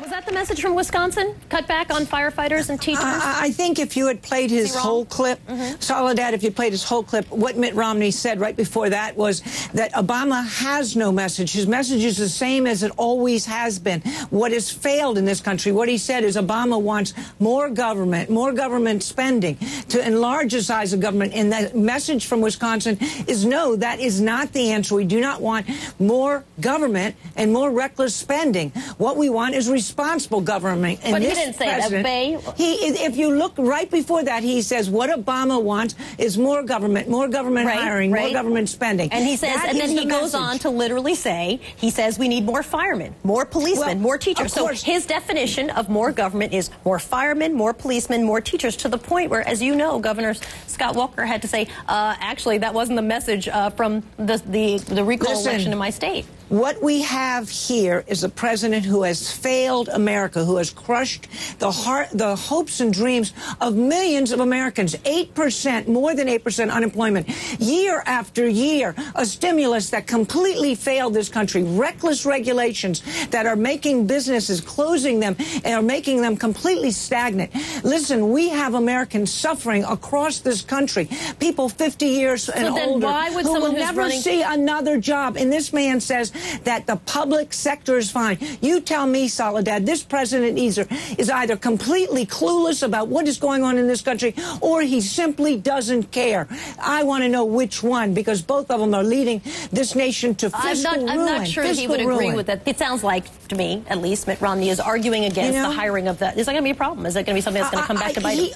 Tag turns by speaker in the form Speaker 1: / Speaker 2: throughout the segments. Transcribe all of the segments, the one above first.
Speaker 1: Was that the message from Wisconsin? Cut back on firefighters and teachers?
Speaker 2: I think if you had played his whole clip, Soledad, if you played his whole clip, what Mitt Romney said right before that was that Obama has no message. His message is the same as it always has been. What has failed in this country, what he said is Obama wants more government spending to enlarge the size of government. And the message from Wisconsin is no, that is not the answer. We do not want more government and more reckless spending. What we want is responsible government. And
Speaker 1: but he didn't say that, Bay.
Speaker 2: If you look right before that, he says what Obama wants is more government hiring, more government spending.
Speaker 1: And he says, and then he goes on to literally say, he says we need more firemen, more policemen, more teachers. So his definition of more government is more firemen, more policemen, more teachers, to the point where, as you know, Governor Scott Walker had to say, actually, that wasn't the message from the recall election in my state.
Speaker 2: What we have here is a president who has failed America, who has crushed the hopes and dreams of millions of Americans. 8%, more than 8% unemployment, year after year. A stimulus that completely failed this country. Reckless regulations that are making businesses, closing them, and are making them completely stagnant. Listen, we have Americans suffering across this country. People 50 years and older who will never see another job. And this man says that the public sector is fine. You tell me, Soledad, this president is either completely clueless about what is going on in this country, or he simply doesn't care. I want to know which one, because both of them are leading this nation to fiscal ruin.
Speaker 1: I'm not sure he would agree with that. It sounds like, to me, at least, Mitt Romney is arguing against the hiring of that. Is that going to be a problem? Is that going to be something that's going to come back to bite him?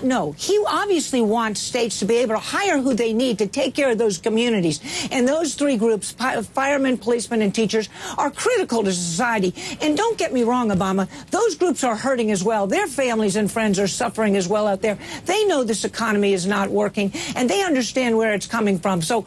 Speaker 2: No, he obviously wants states to be able to hire who they need to take care of those communities. And those three groups, firemen, policemen, and teachers, are critical to society. And don't get me wrong, Obama, those groups are hurting as well. Their families and friends are suffering as well out there. They know this economy is not working, and they understand where it's coming from. So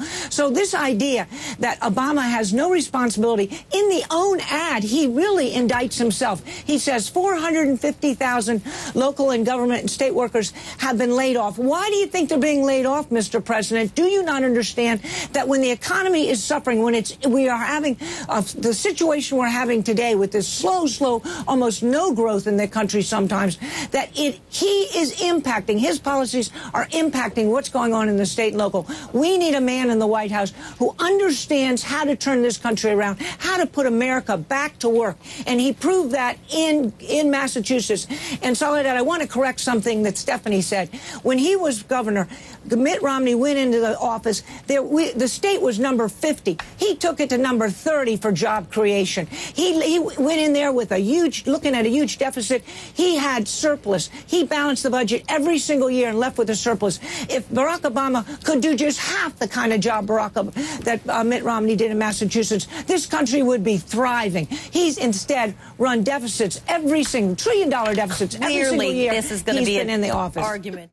Speaker 2: this idea that Obama has no responsibility, in the own ad, he really indicts himself. He says 450,000 local and government and state workers have been laid off. Why do you think they're being laid off, Mr. President? Do you not understand that when the economy is suffering, when we are having the situation we're having today with this slow, almost no growth in the country sometimes, that he is impacting, his policies are impacting what's going on in the state and local. We need a man in the White House who understands how to turn this country around, how to put America back to work. And he proved that in Massachusetts. And Soledad, I want to correct something that Stephanie said. When he was governor, Mitt Romney went into the office. The state was number 50. He took it to number 30 for job creation. He went in there with looking at a huge deficit. He had surplus. He balanced the budget every single year and left with a surplus. If Barack Obama could do just half the kind of job that Mitt Romney did in Massachusetts, this country would be thriving. He's instead run deficits, $1 trillion deficits every single year.
Speaker 1: This is going to be
Speaker 2: in the office.
Speaker 1: Argument.